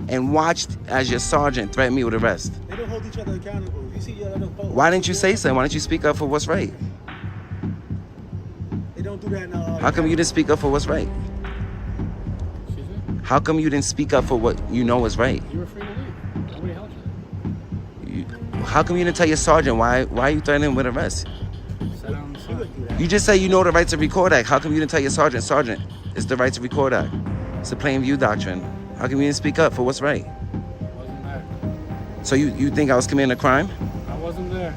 And watched as your sergeant threatened me with arrest. They don't hold each other accountable. You see each other post. Why didn't you say so? Why didn't you speak up for what's right? They don't do that now. How come you didn't speak up for what's right? Excuse me? How come you didn't speak up for what you know is right? You were free to leave. Nobody held you. How come you didn't tell your sergeant why are you threatening him with arrest? Sat on the side. You just say you know the Right to Record Act. How come you didn't tell your sergeant, Sergeant, it's the Right to Record Act? It's a plain view doctrine. How come you didn't speak up for what's right? I wasn't there. So you think I was committing a crime? I wasn't there.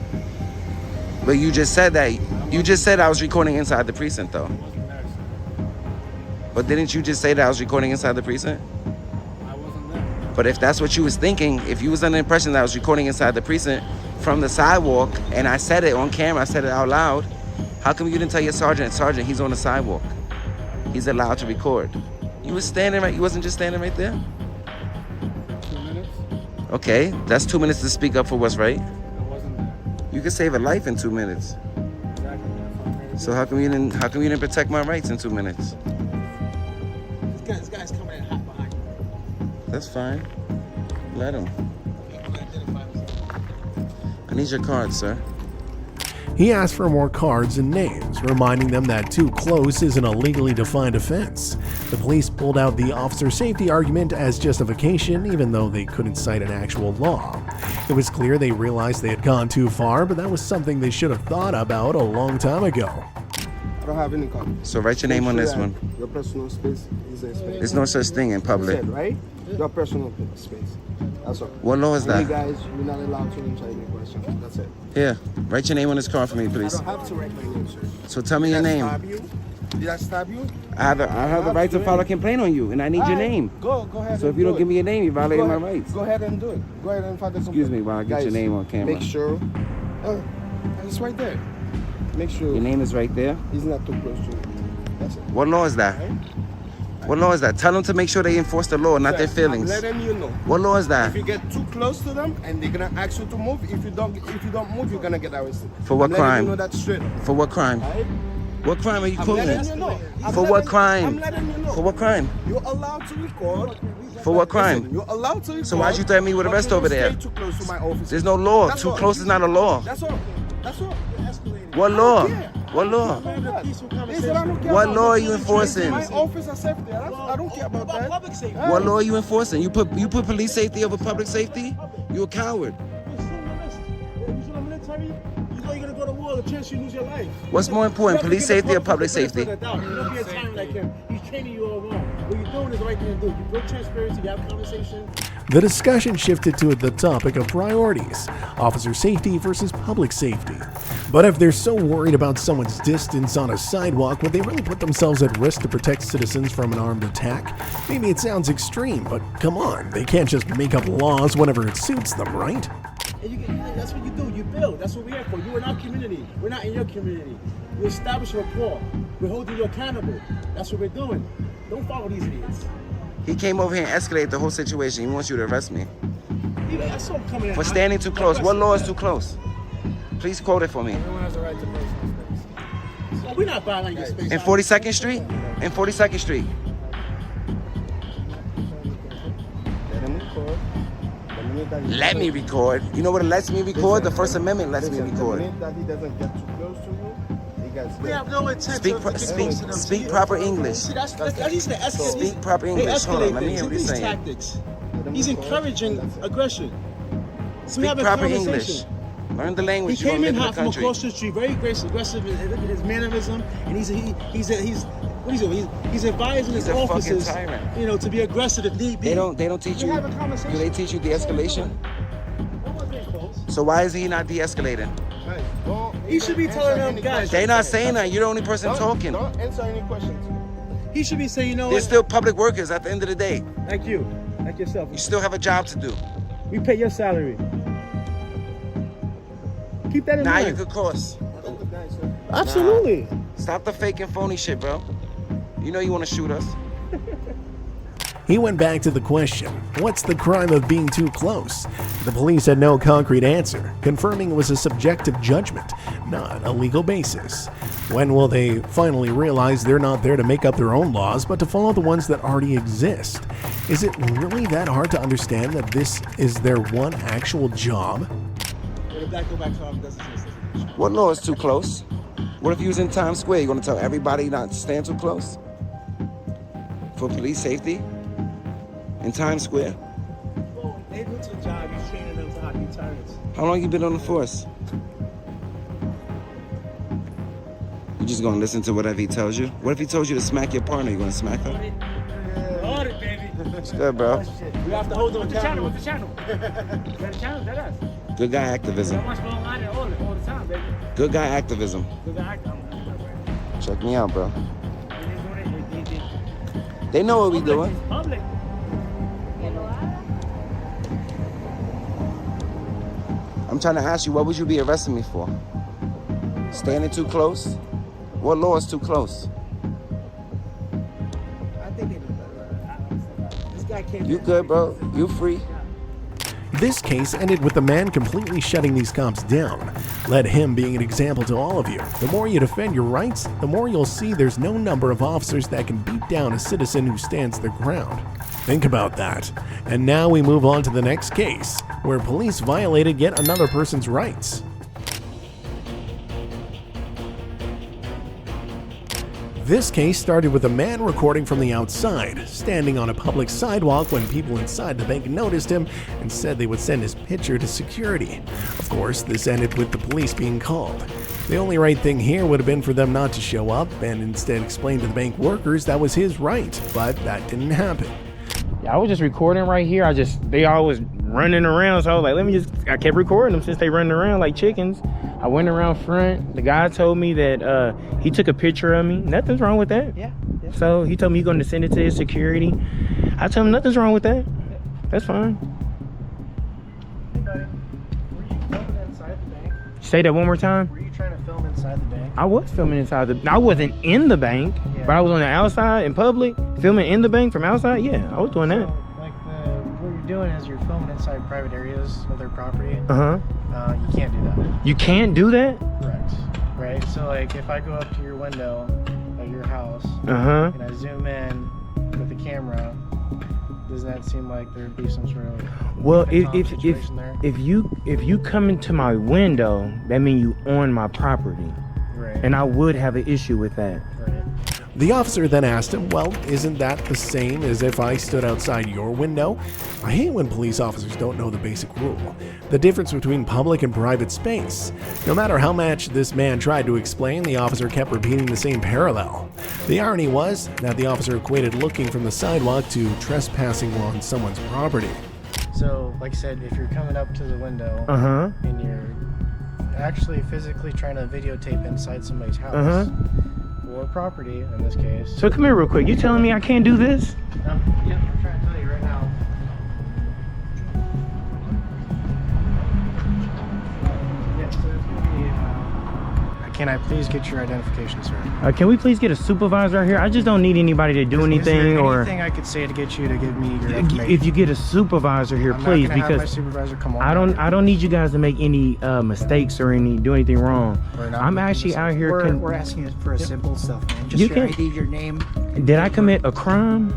But you just said that. You just said I was recording inside the precinct, though. I wasn't there, sir. But didn't you just say that I was recording inside the precinct? I wasn't there. But if that's what you was thinking, if you was under the impression that I was recording inside the precinct from the sidewalk, and I said it on camera, I said it out loud, how come you didn't tell your sergeant, Sergeant, he's on the sidewalk? He's allowed to record. You was standing right, you wasn't just standing right there? 2 minutes. Okay, that's 2 minutes to speak up for what's right. I wasn't there. You could save a life in 2 minutes. Exactly. That's what I'm here to So do. how come you didn't protect my rights in 2 minutes? This guy's coming in hot behind you. That's fine. Let him. Okay, we're gonna identify him. I need your card, sir. He asked for more cards and names, reminding them that too close isn't a legally defined offense. The police pulled out the officer safety argument as justification, even though they couldn't cite an actual law. It was clear they realized they had gone too far, but that was something they should have thought about a long time ago. I don't have any card. So write your name on this one. Your personal space is a space. There's no such thing in public. Said, right? Your personal space. That's all. What law is You that? guys, you're not allowed to answer any questions. That's it. Here, write your name on this card for me, I please. don't have to write my name, sir. So tell me your Did I name. stab you? Did I stab you? I have the right to file a complaint on you, and I need your name. Go ahead. So if and you do don't give it. me your name, you're violating Go my ahead- rights. Go ahead and do it. Go ahead and file the Excuse me complaint. while I get your Guys, name on camera. Make sure. It's right there. Make sure Your name is right there. he's not too close to me. That's it. What law is that? What law is that? Tell them to make sure they enforce the law, not their Sir, feelings. I'm letting you know. What law is that? If you get too close to them and they're gonna ask you to move, if you don't move, you're gonna get arrested. For what I'm letting crime? You know that straight up. For what crime? Right? What crime are you I'm quoting? letting you know. For what crime? I'm letting you know. For what crime? You're allowed to record. For what crime? Listen, you're allowed to record. So why'd you threaten me with but arrest you over don't there? stay too close to my office. There's no law. That's Too all. close is not a law. That's all. That's all. What law? What law? Listen, I don't care What about law are that. you enforcing? My office is safety. I don't care about that. Public safety. What law are you enforcing? You put police safety over public safety? You a coward. You see the military? You know you're gonna go to war, the chance you lose your life. What's more important, police safety or public safety? You don't be a tyrant like him. He's training you all wrong. What you're doing is the right thing to do. You build transparency, you have conversation. The discussion shifted to the topic of priorities, officer safety versus public safety. But if they're so worried about someone's distance on a sidewalk, would they really put themselves at risk to protect citizens from an armed attack? Maybe it sounds extreme, but come on, they can't just make up laws whenever it suits them, right? And that's what you do. You build. That's what we're here for. You're in our community. We're not in your community. We establish rapport. We're holding you accountable. That's what we're doing. Don't follow these idiots. He came over here and escalated the whole situation. He wants you to arrest me. I saw him coming in. For standing too close. What law is too close? Please quote it for me. Everyone has a right to personal space. Well, we're not violating your space. In 42nd Street? In 42nd Street. Let me record. You know what it lets me record? The First Amendment lets me record. That he doesn't get too close to you. He gets We have no intent Speak proper English. See, that's he's the escalate. Speak proper English. Hold on, let me hear what he's saying. Tactics. He's encouraging aggression. So we Speak have a proper conversation. English. Learn the language. He You came don't in live hot the from country. across the street, very aggressive. Look at his mannerism, and he's what is it? He's advising his He's a fucking officers, tyrant. you know, to be aggressive if need be. They don't teach you. We have a conversation. Do they teach you de-escalation? So why is he not de-escalating? He should be telling them guys. They're not saying that. You're the only person talking. Don't answer any questions. He should be saying, you know They're what? still public workers at the end of the day. Like you, like yourself. You still have a job to do. We pay your salary. Keep that in Now mind. you could cross. Absolutely. Nah. Stop the fake and phony shit, bro. You know you want to shoot us. He went back to the question, what's the crime of being too close? The police had no concrete answer, confirming it was a subjective judgment, not a legal basis. When will they finally realize they're not there to make up their own laws, but to follow the ones that already exist? Is it really that hard to understand that this is their one actual job? What law is too close? What if you was in Times Square? You gonna tell everybody not to stand too close? For police safety? In Times Square? Well, they do to the job, he's training them to not be tyrants. How long you been on the force? You just gonna listen to whatever he tells you? What if he told you to smack your partner? You gonna smack her? Audit, baby. It's good, bro. We have to hold them accountable. What's the channel? That channel, that us. Good guy activism. All the time, baby. Good guy activism. Good guy. Check me out, bro. They know what we doing. Public. I'm trying to ask you, what would you be arresting me for? Standing too close? What law is too close? I think they do better. This guy can't. You good, bro? You free? This case ended with the man completely shutting these cops down, led him being an example to all of you. The more you defend your rights, the more you'll see there's no number of officers that can beat down a citizen who stands their ground. Think about that. And now we move on to the next case, where police violated yet another person's rights. This case started with a man recording from the outside, standing on a public sidewalk when people inside the bank noticed him and said they would send his picture to security. Of course, this ended with the police being called. The only right thing here would have been for them not to show up and instead explain to the bank workers that was his right, but that didn't happen. Yeah, I was just recording right here. They always running around, so I was like, I kept recording them since they running around like chickens. I went around front. The guy told me that he took a picture of me. Nothing's wrong with that. Yeah. So he told me he's going to send it to his security. I told him nothing's wrong with that. That's fine. Hey buddy, were you filming inside the bank? Say that one more time. Were you trying to film inside the bank? I was filming inside the. I wasn't in the bank, but I was on the outside in public, filming in the bank from outside. Yeah, I was doing that. What you're doing is you're filming inside private areas of their property. You can't do that. You can't do that? Correct. Right? So like if I go up to your window at your house and I zoom in with the camera, doesn't that seem like there'd be some sort of if you come into my window, that means you on my property. Right. And I would have an issue with that. Right. The officer then asked him, well, isn't that the same as if I stood outside your window? I hate when police officers don't know the basic rule, the difference between public and private space. No matter how much this man tried to explain, the officer kept repeating the same parallel. The irony was that the officer equated looking from the sidewalk to trespassing on someone's property. So like I said, if you're coming up to the window and you're actually physically trying to videotape inside somebody's house or property in this case. So come here real quick. You telling me I can't do this? Yep, I'm trying to tell you right now. Yeah, so it's gonna be Can I please get your identification, sir? Can we please get a supervisor out here? I just don't need anybody to do anything or anything I could say to get you to give me your information. if you get a supervisor here, I'm please, not gonna have my because supervisor come on. I don't need you guys to make any mistakes or do anything wrong. I'm actually out here. We're asking you for a simple stuff, man. Just You your can- ID, your name. Did I commit a crime?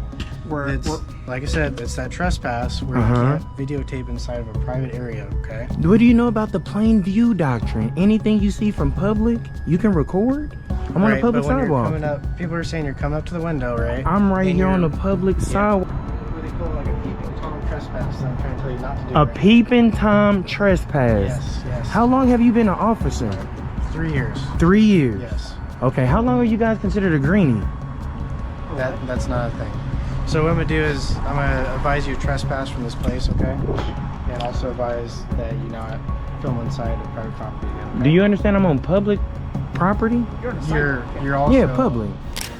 It's, like I said, it's that trespass where you can't videotape inside of a private area, okay? What do you know about the plain view doctrine? Anything you see from public, you can record? I'm on a public but when sidewalk. You're coming up, people are saying you're coming up to the window, right? I'm right here on the public sidewalk. What they call like a peeping Tom trespass that I'm trying to tell you not to do. A right? peeping Tom trespass. Yes. How long have you been an officer? 3 years. 3 years? Yes. Okay, how long are you guys considered a greenie? That's not a thing. So what I'm gonna do is I'm gonna advise you to trespass from this place, okay? And also advise that you not film inside of private property again. Okay? Do you understand I'm on public property? You're also Yeah, public.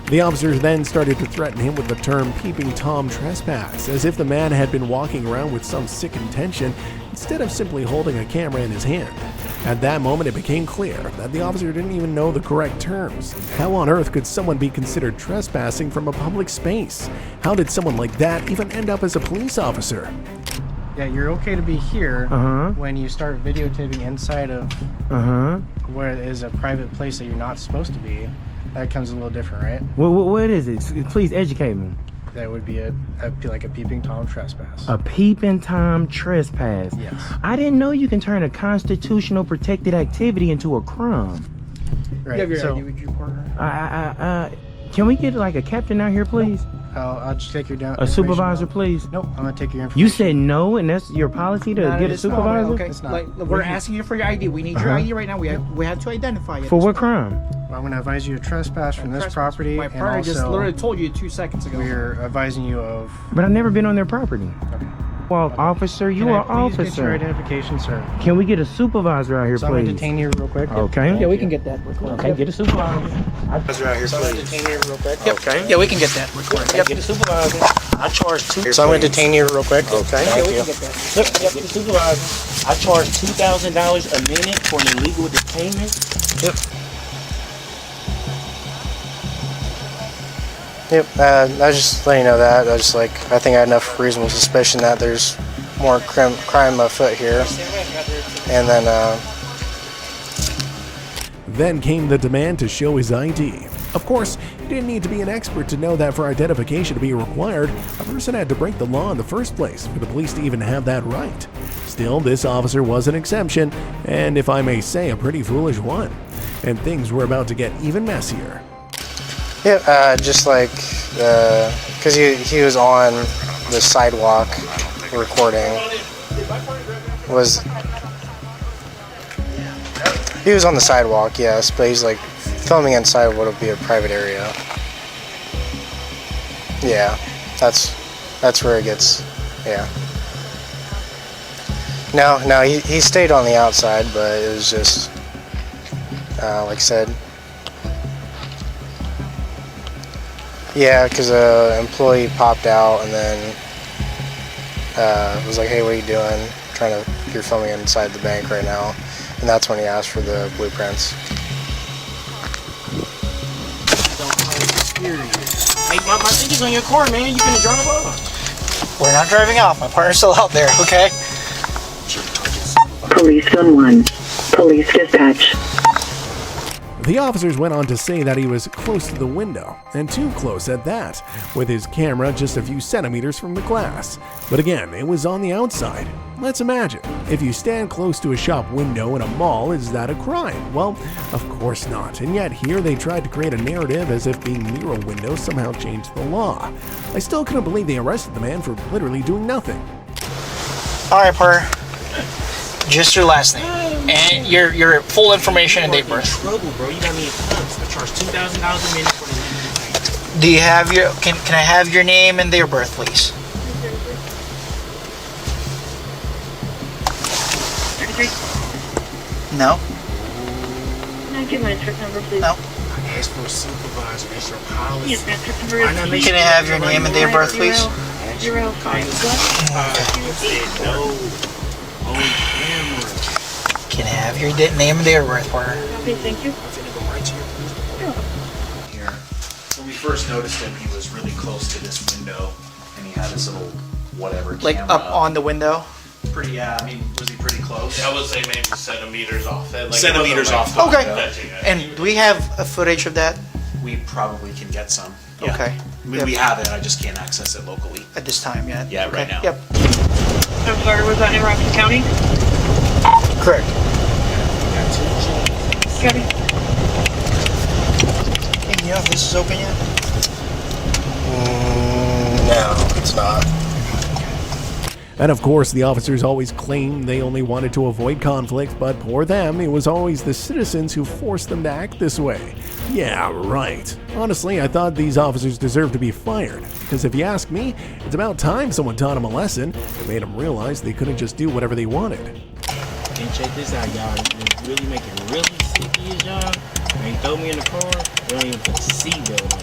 The officers then started to threaten him with the term peeping Tom trespass, as if the man had been walking around with some sick intention instead of simply holding a camera in his hand. At that moment, it became clear that the officer didn't even know the correct terms. How on earth could someone be considered trespassing from a public space? How did someone like that even end up as a police officer? Yeah, you're okay to be here when you start videotaping inside of where it is a private place that you're not supposed to be. That comes a little different, right? What is it? Please educate me. That would be like a peeping Tom trespass. A peeping Tom trespass. Yes. I didn't know you can turn a constitutional protected activity into a crime. Right. You have your ID with you, partner? Can we get like a captain out here, please? I'll just take your down. A supervisor, please. Nope, I'm gonna take your information. You said no, and that's your policy to get a supervisor? Okay, It's not. like we're asking you for your ID. We need your ID right now. We had to identify you. For what crime? Well, I'm gonna advise you to trespass from this property. My partner and just also literally told you 2 seconds ago. we're advising you of. But I've never been on their property. Okay. Well, officer, you Can are I please get your officer. identification, sir? Can we get a supervisor out here, So I'm gonna please? detain you real quick. Okay. Yeah, we can get that recorded. Okay, get a supervisor. Supervisor out here, so I'm gonna detain you real quick. Okay. Yeah, we can get that recorded. Get a supervisor. I charge two. So I'm gonna detain you real quick. Okay. Yeah, Thank we you. can get that. Look, get a supervisor. I charge $2,000 a minute for an illegal detainment. Yep. Yep. I was just letting you know that. I think I had enough reasonable suspicion that there's more crime afoot here. And Then came the demand to show his ID. Of course, you didn't need to be an expert to know that for identification to be required, a person had to break the law in the first place for the police to even have that right. Still, this officer was an exception, and if I may say, a pretty foolish one. And things were about to get even messier. yeah, just like because he was on the sidewalk recording. He was on the sidewalk, yes, but he's like filming inside what would be a private area. Yeah, that's where it gets, yeah. No, he stayed on the outside, but it was just, like I said, yeah, because an employee popped out and then was like, hey, what are you doing? You're filming inside the bank right now. And that's when he asked for the blueprints. Hey, my thing is on your car, man. You gonna drive off? We're not driving off. My partner's still out there, okay? Police Zone 1. Police dispatch. The officers went on to say that he was close to the window, and too close at that, with his camera just a few centimeters from the glass. But again, it was on the outside. Let's imagine, if you stand close to a shop window in a mall, is that a crime? Well, of course not, and yet here they tried to create a narrative as if being near a window somehow changed the law. I still couldn't believe they arrested the man for literally doing nothing. Alright, partner. Just your last name. And your full information and date of birth. Trouble, bro. You got me in cuffs. I charge $2,000 a minute for the. Do you have your can I have your name and date of birth, please? No. Can I get my truck number, please? No. I asked for a supervisor. That's your policy. Yes, that truck number is Can I have your name and date of birth, please? 051. No. On camera. Can I have your name and date of birth, partner? Okay, thank you. I'm finna go right to your police. Here. When we first noticed him, he was really close to this window, and he had this little whatever Like camera up on the window? Pretty, yeah, I mean, was he pretty close? I would say maybe centimeters off. Like Centimeters off. the Okay. window. And do we have a footage of that? We probably can get some. Yeah. Okay. I mean, we have it, I just can't access it locally. At this time yet? Yeah, right now. Yep. I'm sorry, was that in Rockland County? Correct. Copy. Hey, you know if this is open yet? No, it's not. And of course, the officers always claimed they only wanted to avoid conflict, but poor them, it was always the citizens who forced them to act this way. Yeah, right. Honestly, I thought these officers deserved to be fired, because if you ask me, it's about time someone taught them a lesson and made them realize they couldn't just do whatever they wanted. And check this out, y'all. It's really making really sick is y'all. When they throw me in the car, they don't even put a seatbelt on.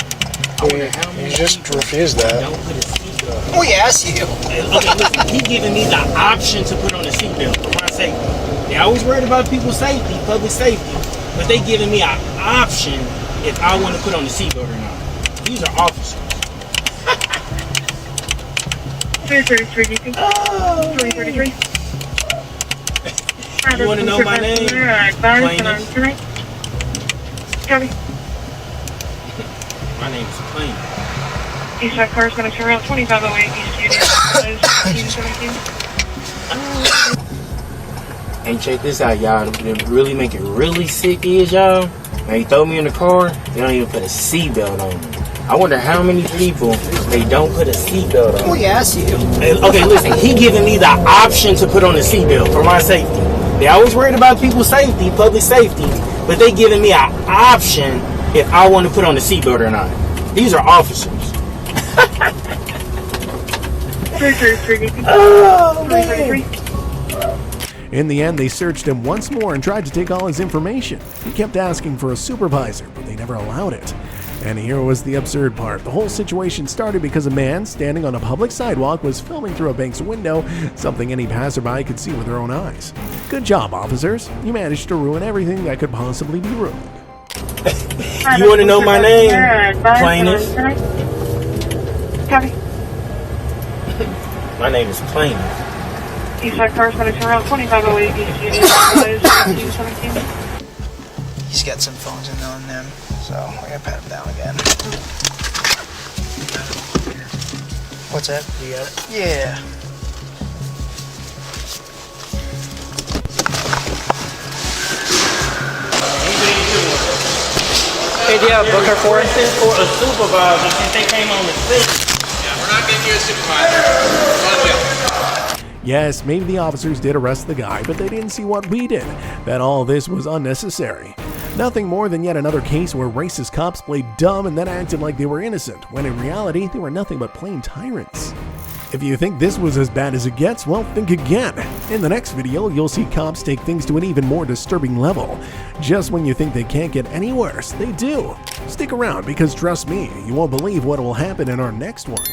I wonder how many just people refused that. don't put a seatbelt on. Oh, yes, you. Okay, listen, he giving me the option to put on a seatbelt for my safety. They always worried about people's safety, public safety, but they giving me an option if I want to put on the seatbelt or not. These are officers. 333, DP. Oh, 333. You want to know my name? Plaintiff. Tonight. Copy. My name is Plaintiff. Eastside car is going to turn around 2508 East Union. 1717. Hey, check this out, y'all. They really make it really sick is, y'all. When they throw me in the car, they don't even put a seatbelt on me. I wonder how many people they don't put a seatbelt on. Oh, yes, you. Okay, listen, he giving me the option to put on a seatbelt for my safety. They always worried about people's safety, public safety, but they giving me an option if I want to put on the seatbelt or not. These are officers. 333, DP. Oh, 333. In the end, they searched him once more and tried to take all his information. He kept asking for a supervisor, but they never allowed it. And here was the absurd part. The whole situation started because a man standing on a public sidewalk was filming through a bank's window, something any passerby could see with their own eyes. Good job, officers. You managed to ruin everything that could possibly be ruined. You want to know my name? Plaintiff. Copy. My name is Plaintiff. Eastside car is going to turn around 2508 East Union. 1717. He's got some phones in on them, so we're going to pat him down again. What's that? You got it? Yeah. Hey, do you have a booker for us? For a supervisor since they came on the scene. Yeah, we're not getting you a supervisor. Yes, maybe the officers did arrest the guy, but they didn't see what we did, that all this was unnecessary. Nothing more than yet another case where racist cops played dumb and then acted like they were innocent, when in reality they were nothing but plain tyrants. If you think this was as bad as it gets, well, think again. In the next video, you'll see cops take things to an even more disturbing level. Just when you think they can't get any worse, they do. Stick around because trust me, you won't believe what will happen in our next one.